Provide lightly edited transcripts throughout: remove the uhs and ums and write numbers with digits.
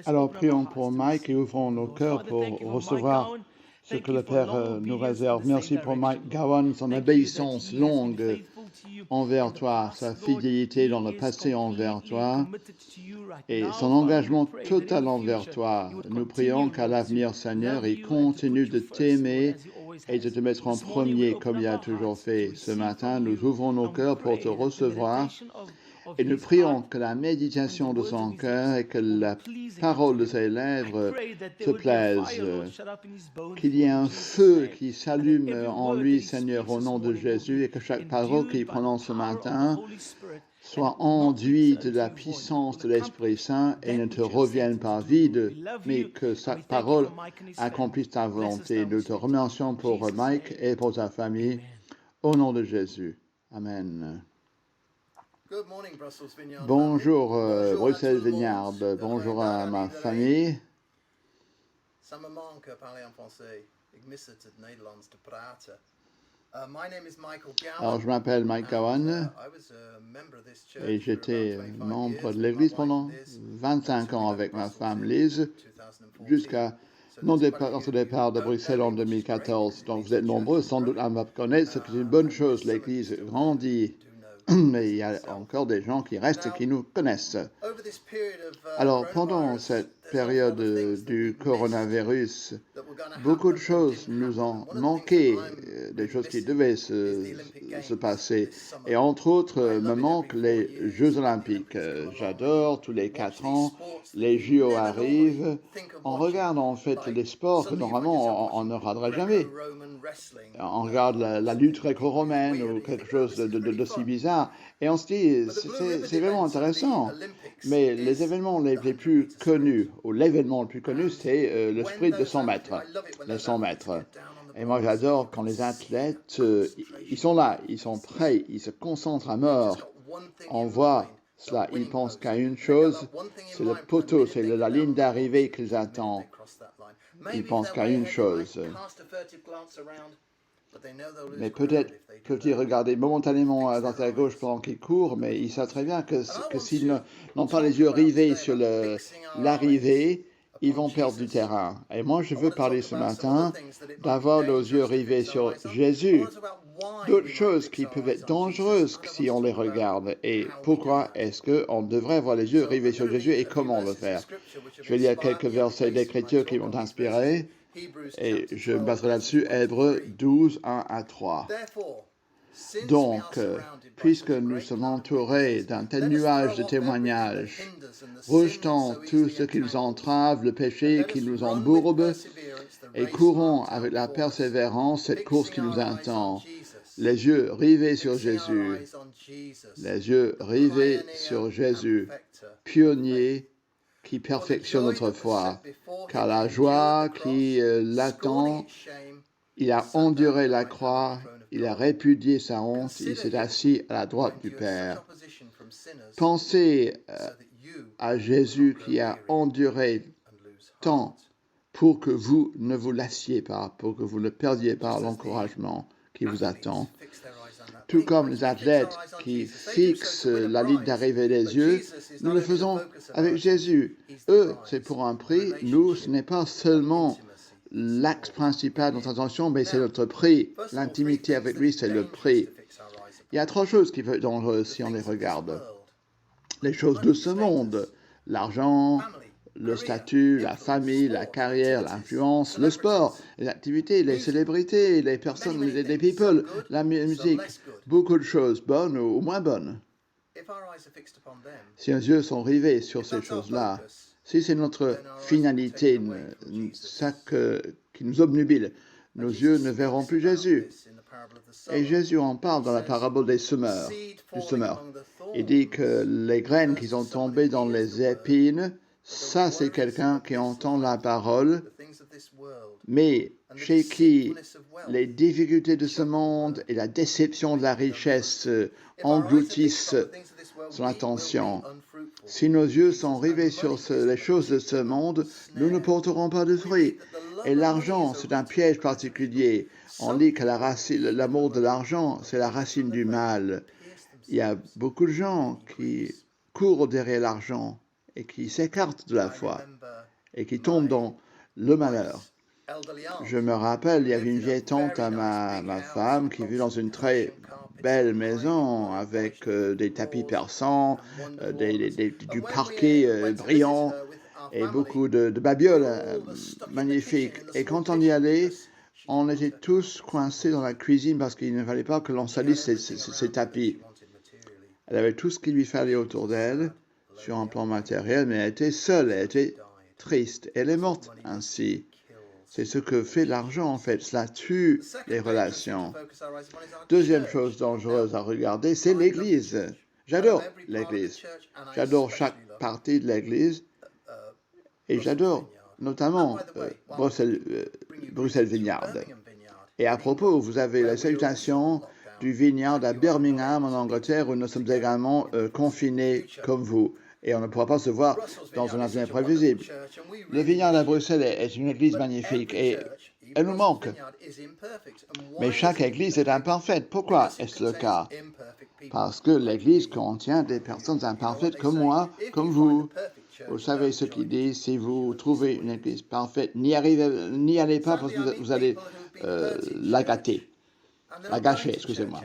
Alors prions pour Mike et ouvrons nos cœurs pour recevoir ce que le Père nous réserve. Merci pour Mike Gowan, son obéissance longue envers toi, sa fidélité dans le passé envers toi et son engagement total envers toi. Nous prions qu'à l'avenir, Seigneur, il continue de t'aimer et de te mettre en premier comme il a toujours fait. Ce matin, nous ouvrons nos cœurs pour te recevoir. Et nous prions que la méditation de son cœur et que la parole de ses lèvres te plaisent, qu'il y ait un feu qui s'allume en lui, Seigneur, au nom de Jésus, et que chaque parole qu'il prononce ce matin soit enduite de la puissance de l'Esprit Saint et ne te revienne pas vide, mais que chaque parole accomplisse ta volonté. Nous te remercions pour Mike et pour sa famille, au nom de Jésus. Amen. Bonjour Bruxelles Vineyard, bonjour à ma famille. Ça me manque parler en français. Ik mis het Nederlands te praten. Alors je m'appelle Mike Gowan et j'étais membre de l'Église pendant 25 ans avec ma femme Liz jusqu'à notre départ de Bruxelles en 2014. Donc vous êtes nombreux sans doute à me connaître, ce qui est une bonne chose. L'Église grandit. Mais il y a encore des gens qui restent et qui nous connaissent. Alors, pendant cette période du coronavirus, beaucoup de choses nous ont manqué, des choses qui devaient se passer. Et entre autres, me manquent les Jeux Olympiques. J'adore, tous les 4 ans, les JO arrivent. On regarde en fait les sports que normalement on ne regarderait jamais. On regarde la lutte gréco-romaine ou quelque chose de si bizarre. Et on se dit, c'est vraiment intéressant. Mais les événements les plus connus, ou l'événement le plus connu, c'est le sprint de 100 mètres. Les 100 mètres. Et moi, j'adore quand les athlètes, ils sont là, ils sont prêts, ils se concentrent à mort. On voit cela, ils pensent qu'à une chose, c'est le poteau, c'est la ligne d'arrivée qu'ils attendent. Ils pensent qu'à une chose. Mais peut-être peuvent-ils regarder momentanément à droite et à gauche pendant qu'ils courent, mais ils savent très bien que s'ils n'ont pas les yeux rivés sur l'arrivée, ils vont perdre du terrain. Et moi, je veux parler ce matin d'avoir nos yeux rivés sur Jésus. D'autres choses qui peuvent être dangereuses si on les regarde. Et pourquoi est-ce qu'on devrait avoir les yeux rivés sur Jésus et comment le faire? Je vais lire quelques versets d'Écriture qui m'ont inspiré. Et je me baserai là-dessus, Hébreux 12, 1 à 3. Donc, puisque nous sommes entourés d'un tel nuage de témoignages, rejetant tout ce qui nous entrave, le péché qui nous embourbe, et courons avec la persévérance cette course qui nous attend, les yeux rivés sur Jésus, les yeux rivés sur Jésus, pionnier qui perfectionne notre foi, car la joie qui l'attend, il a enduré la croix, il a répudié sa honte, il s'est assis à la droite du Père. Pensez à Jésus qui a enduré tant pour que vous ne vous lassiez pas, pour que vous ne perdiez pas l'encouragement qui vous attend. Tout comme les athlètes qui fixent la ligne d'arrivée des yeux, nous le faisons avec Jésus. Eux, c'est pour un prix. Nous, ce n'est pas seulement l'axe principal de notre attention, mais c'est notre prix. L'intimité avec lui, c'est le prix. Il y a 3 choses qui peuvent être dangereuses si on les regarde. Les choses de ce monde, l'argent, le statut, la famille, la carrière, l'influence, le sport, les activités, les célébrités, les personnes, les people, la musique, beaucoup de choses bonnes ou moins bonnes. Si nos yeux sont rivés sur ces choses-là, si c'est notre finalité, ça qui nous obnubile, nos yeux ne verront plus Jésus. Et Jésus en parle dans la parabole du semeur. Il dit que les graines qui sont tombées dans les épines, ça, c'est quelqu'un qui entend la parole, mais chez qui les difficultés de ce monde et la déception de la richesse engloutissent son attention. Si nos yeux sont rivés sur les choses de ce monde, nous ne porterons pas de fruits. Et l'argent, c'est un piège particulier. On dit que l'amour de l'argent, c'est la racine du mal. Il y a beaucoup de gens qui courent derrière l'argent et qui s'écartent de la I foi remember et qui tombent dans le malheur. elderly aunt Je me rappelle, il y avait une vieille tante à ma femme qui vivait dans une très belle maison avec des tapis persans, du parquet brillant et beaucoup de babioles magnifiques. Et quand on y allait, on était tous coincés dans la cuisine parce qu'il ne fallait pas que l'on salisse ces tapis. Elle avait tout ce qu'il lui fallait autour d'elle sur un plan matériel, mais elle était seule, elle était triste. Elle est morte ainsi. C'est ce que fait l'argent en fait, cela tue les relations. Deuxième chose dangereuse à regarder, c'est l'Église. J'adore l'Église. J'adore chaque partie de l'Église et j'adore notamment Bruxelles Vineyard. Et à propos, vous avez la salutation du Vineyard à Birmingham en Angleterre où nous sommes également confinés comme vous. Et on ne pourra pas se voir dans un avenir prévisible. Le Vineyard à Bruxelles est une église magnifique et elle nous manque. Mais chaque église est imparfaite. Pourquoi est-ce le cas? Parce que l'église contient des personnes imparfaites comme moi, comme vous. Vous savez ce qu'ils disent, si vous trouvez une église parfaite, n'y allez pas parce que vous allez la gâcher, excusez-moi.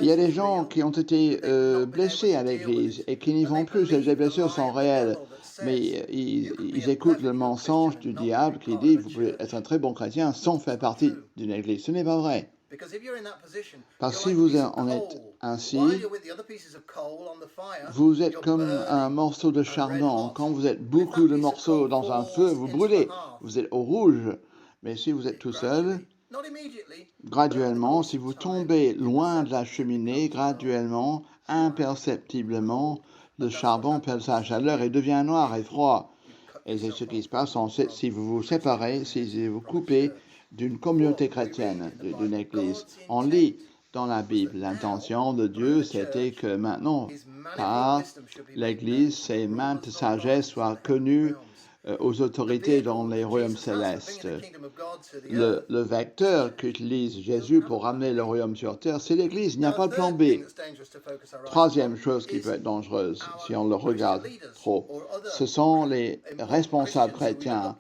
Il y a des gens qui ont été blessés à l'église et qui n'y vont plus. Les blessures sont réelles, mais ils écoutent le mensonge du diable qui dit vous pouvez être un très bon chrétien sans faire partie d'une église. Ce n'est pas vrai. Parce que si vous en êtes ainsi, vous êtes comme un morceau de charbon. Quand vous êtes beaucoup de morceaux dans un feu, vous brûlez. Vous êtes au rouge. Mais si vous êtes tout seul, graduellement, si vous tombez loin de la cheminée, graduellement, imperceptiblement, le charbon perd sa chaleur et devient noir et froid. Et c'est ce qui se passe si vous vous séparez, si vous coupez d'une communauté chrétienne, d'une église. On lit dans la Bible, l'intention de Dieu, c'était que maintenant, par l'église, ses maintes sagesse soient connues aux autorités dans les royaumes célestes. Le vecteur qu'utilise Jésus pour ramener le royaume sur terre, c'est l'Église, il n'y a pas de plan B. Troisième chose qui peut être dangereuse, si on le regarde trop, ce sont les responsables chrétiens,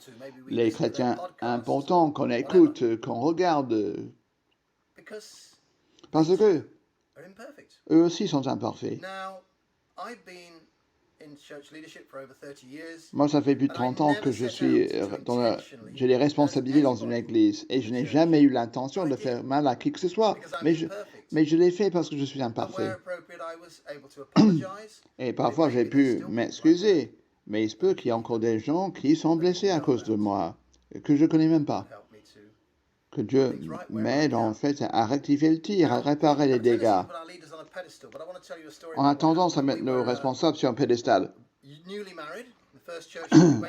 les chrétiens importants qu'on écoute, qu'on regarde, parce que eux aussi sont imparfaits. Moi, ça fait plus de 30 ans que je suis j'ai des responsabilités dans une église et je n'ai jamais eu l'intention de faire mal à qui que ce soit. Mais je l'ai fait parce que je suis imparfait. Et parfois, j'ai pu m'excuser. Mais il se peut qu'il y ait encore des gens qui sont blessés à cause de moi, que je ne connais même pas. Que Dieu m'aide en fait à rectifier le tir, à réparer les dégâts. On a tendance à mettre nos responsables sur un pédestal.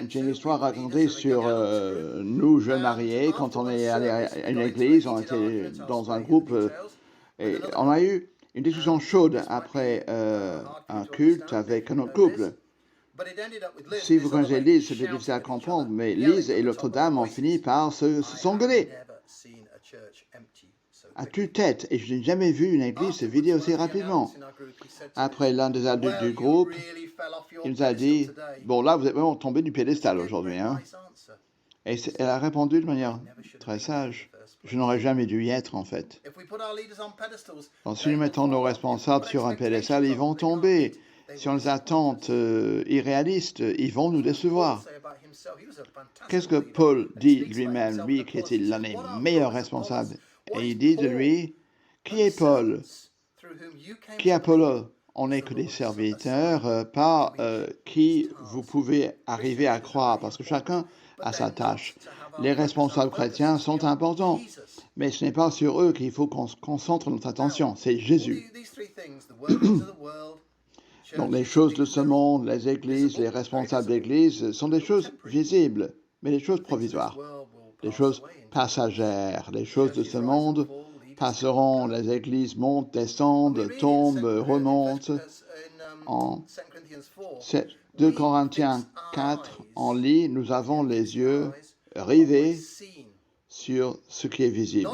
J'ai une histoire racontée sur nous, jeunes mariés, quand on est allé à une église, on était dans un groupe et on a eu une discussion chaude après un culte avec un autre couple. Si vous connaissez Lise, c'était difficile à comprendre, mais Lise et l'autre dame ont fini par s'engueuler à tue-tête, et je n'ai jamais vu une église se vider aussi rapidement. Après, l'un des adultes du groupe, il nous a dit, bon là, vous êtes vraiment tombé du piédestal aujourd'hui. Hein? Et elle a répondu de manière très sage, je n'aurais jamais dû y être en fait. Donc, si nous mettons nos responsables sur un piédestal, ils vont tomber. Si on les attend irréalistes, ils vont nous décevoir. Qu'est-ce que Paul dit lui-même, lui qui était l'un des meilleurs responsables? Et il dit de lui, qui est Paul? Qui est Apollo? On n'est que des serviteurs par qui vous pouvez arriver à croire, parce que chacun a sa tâche. Les responsables chrétiens sont importants, mais ce n'est pas sur eux qu'il faut qu'on concentre notre attention, c'est Jésus. Donc les choses de ce monde, les églises, les responsables d'église sont des choses visibles, mais des choses provisoires, des choses passagères. Les choses de ce monde passeront, les églises montent, descendent, tombent, remontent. En 2 Corinthiens 4, on lit, nous avons les yeux rivés sur ce qui est visible.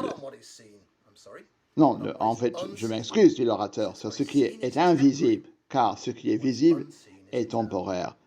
Non, en fait, je m'excuse, dit l'orateur, sur ce qui est invisible, car ce qui est visible est temporaire,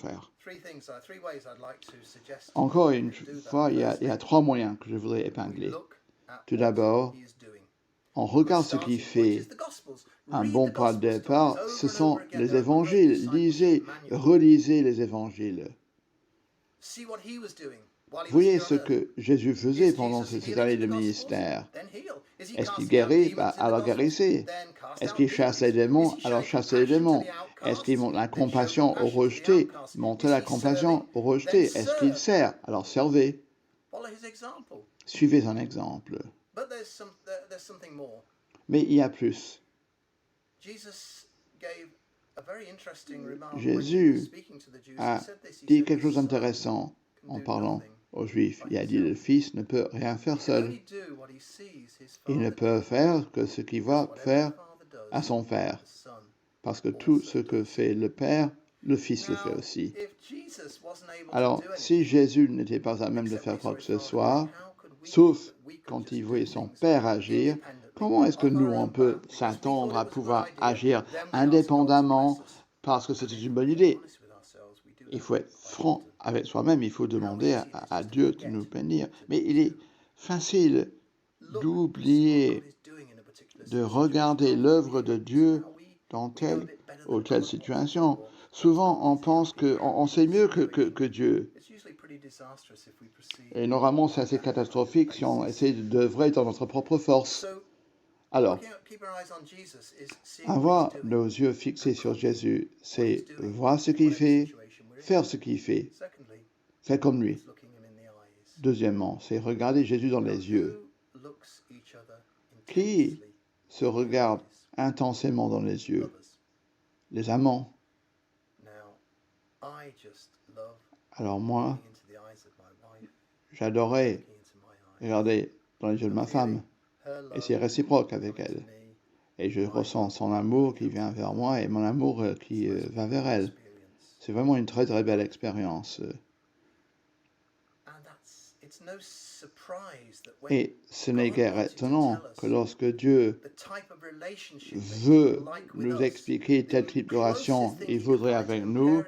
faire. Three ways I'd like to suggest Encore you une can do that. fois, il y a Firstly, 3 moyens que je voudrais we épingler. look at Tout what d'abord, he is doing. on The regarde ce starting qu'il point is fait. the Gospels. Un Read bon the point de Gospel départ, stories ce over and sont over again. les They're a great évangiles. discipleship Lisez, manual. relisez les évangiles. See what he was doing. Voyez ce que Jésus faisait pendant ces années de ministère. Est-ce qu'il guérit? Alors guérissez. Est-ce qu'il chasse les démons? Alors chassez les démons. Est-ce qu'il montre la compassion aux rejetés? Montrez la compassion aux rejetés. Est-ce qu'il sert? Alors servez. Suivez un exemple. Mais il y a plus. Jésus a dit quelque chose d'intéressant en parlant aux Juifs. Il a dit le Fils ne peut rien faire seul. Il ne peut faire que ce qu'il va faire à son Père. Parce que tout ce que fait le Père, le Fils le fait aussi. Alors, si Jésus n'était pas à même de faire quoi que ce soit, sauf quand il voyait son Père agir, comment est-ce que nous, on peut s'attendre à pouvoir agir indépendamment parce que c'était une bonne idée? Il faut être franc avec soi-même, il faut demander à Dieu de nous bénir. Mais il est facile d'oublier de regarder l'œuvre de Dieu dans telle ou telle situation. Souvent, on pense qu'on sait mieux que Dieu. Et normalement, c'est assez catastrophique si on essaie d'œuvrer dans notre propre force. Alors, avoir nos yeux fixés sur Jésus, c'est voir ce qu'il fait, faire ce qu'il fait, faire comme lui. Deuxièmement, c'est regarder Jésus dans les yeux. Qui se regarde intensément dans les yeux? Les amants. Alors moi, j'adorais regarder dans les yeux de ma femme, et c'est réciproque avec elle. Et je ressens son amour qui vient vers moi et mon amour qui va vers elle. C'est vraiment une très très belle expérience. Et ce n'est guère étonnant que lorsque Dieu veut nous expliquer tel type de relation il voudrait avec nous,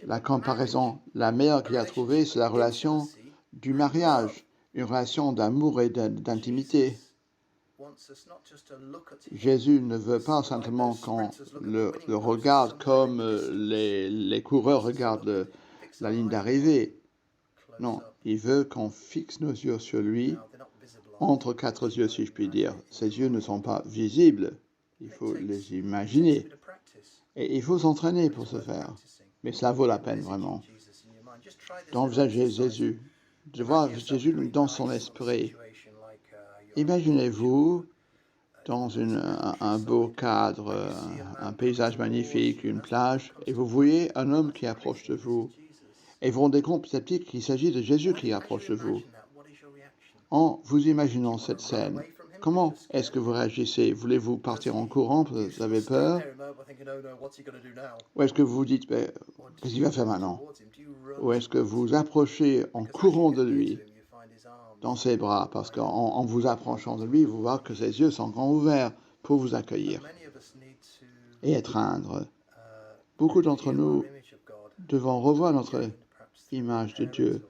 la comparaison la meilleure qu'il a trouvée, c'est la relation du mariage, une relation d'amour et d'intimité. Jésus ne veut pas simplement qu'on le regarde comme les coureurs regardent la ligne d'arrivée. Non, il veut qu'on fixe nos yeux sur lui, entre quatre yeux si je puis dire. Ces yeux ne sont pas visibles, il faut les imaginer. Et il faut s'entraîner pour ce faire. Mais ça vaut la peine vraiment. D'envisager Jésus, de voir Jésus dans son esprit. Imaginez-vous dans un beau cadre, un paysage magnifique, une plage, et vous voyez un homme qui approche de vous. Et vous vous rendez compte petit à petit qu'il s'agit de Jésus qui approche de vous. En vous imaginant cette scène, comment est-ce que vous réagissez? Voulez-vous partir en courant? Vous avez peur? Ou est-ce que vous vous dites, qu'est-ce qu'il va faire maintenant? Ou est-ce que vous approchez en courant de lui, dans ses bras, parce qu'en vous approchant de lui, vous voyez que ses yeux sont grands ouverts pour vous accueillir et étreindre. Beaucoup d'entre nous devons revoir notre image de Dieu.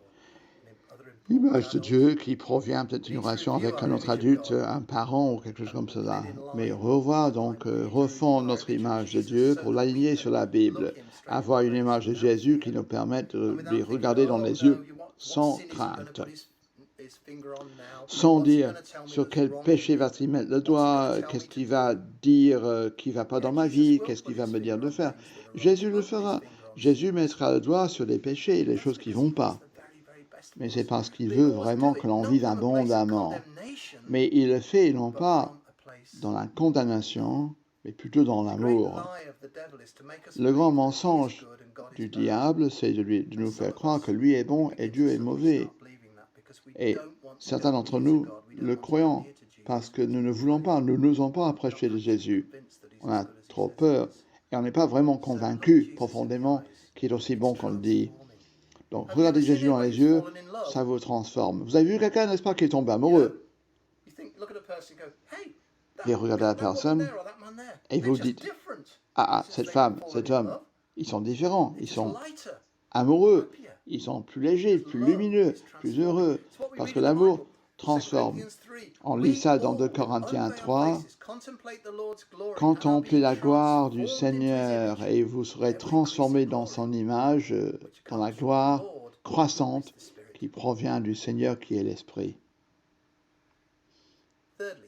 Image de Dieu qui provient peut-être d'une relation avec un autre adulte, un parent ou quelque chose comme cela. Mais revoir donc, refondre notre image de Dieu pour l'aligner sur la Bible. Avoir une image de Jésus qui nous permette de lui regarder dans les yeux sans crainte. Sans dire sur quel péché va-t-il mettre le doigt, qu'est-ce qu'il va dire qui ne va pas dans ma vie, qu'est-ce qu'il va me dire de faire. Jésus le fera. Jésus mettra le doigt sur les péchés et les choses qui ne vont pas. Mais c'est parce qu'il veut vraiment que l'on vive abondamment. Mais il le fait non pas dans la condamnation, mais plutôt dans l'amour. Le grand mensonge du diable, c'est de nous faire croire que lui est bon et Dieu est mauvais. Et certains d'entre nous le croyons parce que nous ne voulons pas, nous n'osons pas approcher de Jésus. On a trop peur et on n'est pas vraiment convaincu profondément qu'il est aussi bon qu'on le dit. Donc, regardez Jésus dans les yeux, ça vous transforme. Vous avez vu quelqu'un, n'est-ce pas, qui est tombé amoureux? Et regardez la personne et vous dites, cette femme, cet homme, ils sont différents, ils sont amoureux, ils sont plus légers, plus lumineux, plus heureux, parce que l'amour transforme. On lit ça dans 2 Corinthiens 3. Contemplez la gloire du Seigneur et vous serez transformés dans son image, dans la gloire croissante qui provient du Seigneur qui est l'Esprit. Thirdly,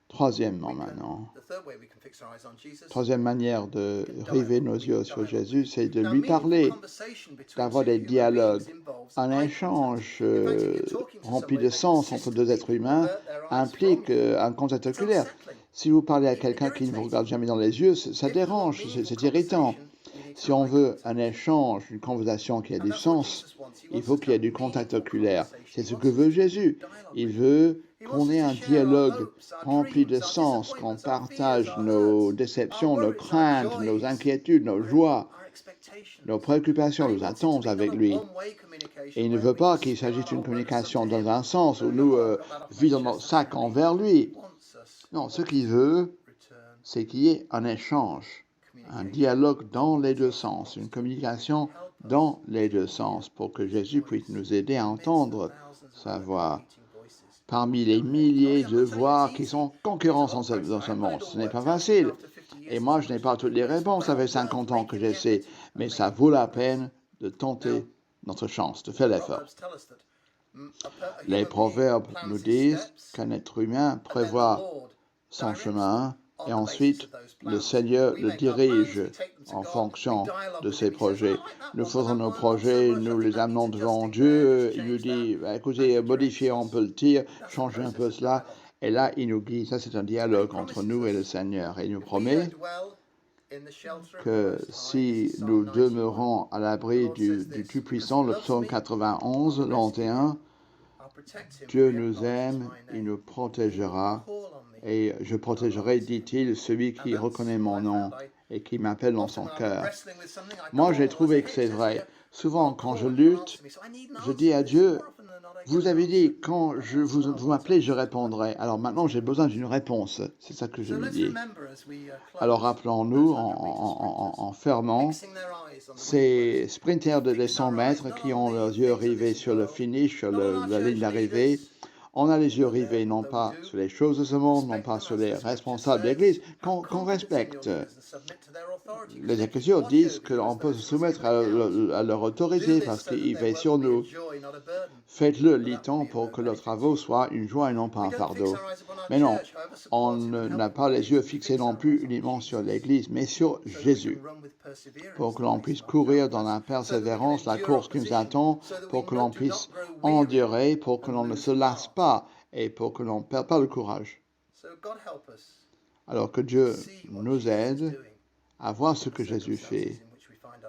Troisièmement maintenant, the third way we can fix our eyes on Jesus. troisième manière de river nos yeux sur Jésus, c'est de Now, lui meaningful parler, conversation between d'avoir two des human dialogues, beings involves un eye échange contact. In fact, if you're talking to rempli somebody, de they sens entre deux êtres consistently humains avert their eyes implique from you. un contact It's oculaire. unsettling. Si vous parlez à quelqu'un qui ne vous regarde jamais dans les yeux, ça If we want dérange, meaningful c'est irritant. conversation, we need to Si have on eye veut contact. un échange, une conversation qui a And du that's what sens, Jesus wants. He il wants faut us qu'il y ait to du have contact meaningful oculaire. conversation. C'est He ce wants que us veut to Jésus. dialogue Il with veut He qu'on wants us ait to un share our dialogue hopes, our rempli de dreams, our sens, qu'on disappointments, our fears, partage our nos hurts, déceptions, our nos worries, our craintes, nos joys, inquiétudes, nos and joies, our expectations. nos préoccupations, And he nos wants it to attentes be not avec a lui. one-way Et communication il ne where veut we pas just qu'il spill s'agisse our d'une whole burdens up communication to him. dans un sens où No, nous no, I've got that off my vidons chest, notre that's sac what I envers need. lui. He wants us Non, ce to qu'il veut, return c'est qu'il y ait un échange, un communication. dialogue dans les deux sens, une communication dans les deux sens, pour que Jésus puisse nous aider à entendre sa voix. Parmi les milliers de voix qui sont concurrentes dans ce monde, ce n'est pas facile. Et moi, je n'ai pas toutes les réponses, ça fait 50 ans que j'essaie, mais ça vaut la peine de tenter notre chance, de faire l'effort. Les proverbes nous disent qu'un être humain prévoit son chemin et ensuite le Seigneur le dirige en fonction de ses projets. Nous faisons nos projets, nous les amenons devant Dieu, il nous dit, écoutez, modifiez un peu le tir, changez un peu cela, et là il nous guide. Ça c'est un dialogue entre nous et le Seigneur. Et il nous promet que si nous demeurons à l'abri du Tout-Puissant, le psaume 91, 91, Dieu nous aime, il nous protégera, et je protégerai, dit-il, celui qui reconnaît mon nom et qui m'appelle dans son cœur. Moi, j'ai trouvé que c'est vrai. Souvent, quand je lutte, je dis à Dieu, vous avez dit, quand vous m'appelez, je répondrai. Alors maintenant, j'ai besoin d'une réponse. C'est ça que je lui dis. Alors rappelons-nous, en fermant, ces sprinters de 100 mètres qui ont leurs yeux rivés sur le finish, sur la ligne d'arrivée, on a les yeux rivés non pas sur les choses de ce monde, non pas sur les responsables d'église, qu'on respecte. Les Écritures disent qu'on peut se soumettre à leur autorité parce qu'ils veillent sur nous. Faites-le, lit-on, pour que leurs travaux soient une joie et non pas un fardeau. Mais non, on n'a pas les yeux fixés non plus uniquement sur l'Église, mais sur Jésus, pour que l'on puisse courir dans la persévérance la course qui nous attend, pour que l'on puisse endurer, pour que l'on ne se lasse pas et pour que l'on ne perde pas le courage. Alors que Dieu nous aide à voir ce que Jésus fait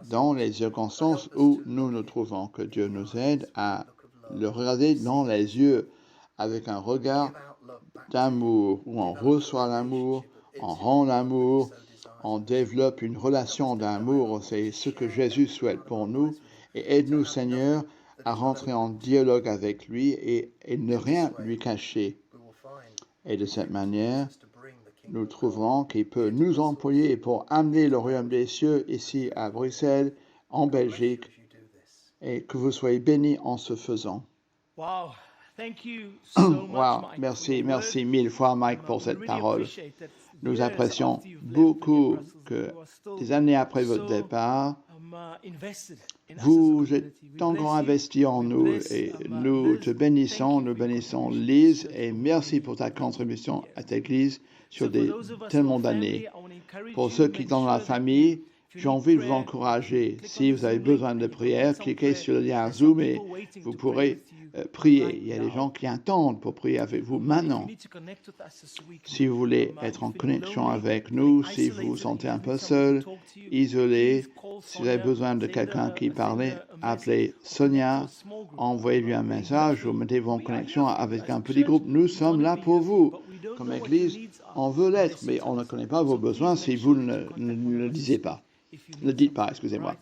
dans les circonstances où nous nous trouvons, que Dieu nous aide à le regarder dans les yeux avec un regard d'amour, où on reçoit l'amour, on rend l'amour, on développe une relation d'amour. C'est ce que Jésus souhaite pour nous. Et aide-nous, Seigneur, à rentrer en dialogue avec lui et ne rien lui cacher. Et de cette manière, nous trouverons qu'il peut nous employer pour amener le royaume des cieux ici à Bruxelles, en Belgique, et que vous soyez bénis en ce faisant. Wow, thank you so much, Wow, Mike. merci mille fois, Mike, pour cette Really parole. appreciate that. Nous Years apprécions after you've left beaucoup Brussels, que you are still des années après votre so, départ, invested in us as a vous community. êtes We encore bless you. investi en We nous bless, et Liz. nous te bénissons, Thank you nous for your bénissons contribution Liz to et the merci pour ta community. contribution à cette église sur So for des those of us tellement who are family, d'années. I want to encourage Pour you, ceux qui make sont dans la sure that famille, if you j'ai need envie de vous prayer, encourager. click Si on the vous avez Zoom besoin link de and you can prière, get some cliquez prayer. sur le lien There's some Zoom et people waiting vous to pray pourrez with you prier. right Il y a des now. gens qui attendent pour prier avec vous If maintenant. you need to connect with us this week, Si vous voulez être en connexion avec nous, si vous vous sentez un peu seul, isolé, si vous avez besoin de quelqu'un qui parle, appelez Sonia, envoyez-lui un message ou mettez-vous en connexion avec un petit groupe. Nous sommes là pour vous. Comme Église, on veut l'être, mais on ne connaît pas vos besoins si vous ne le disiez pas. Ne le dites pas, excusez-moi.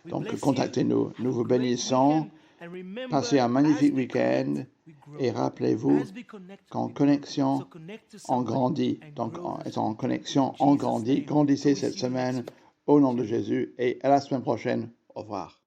Donc, contactez-nous. Nous vous bénissons. Passez un magnifique week-end et rappelez-vous qu'en connexion, on grandit. Donc, en étant en connexion, on grandit. Grandissez cette semaine au nom de Jésus et à la semaine prochaine. Au revoir.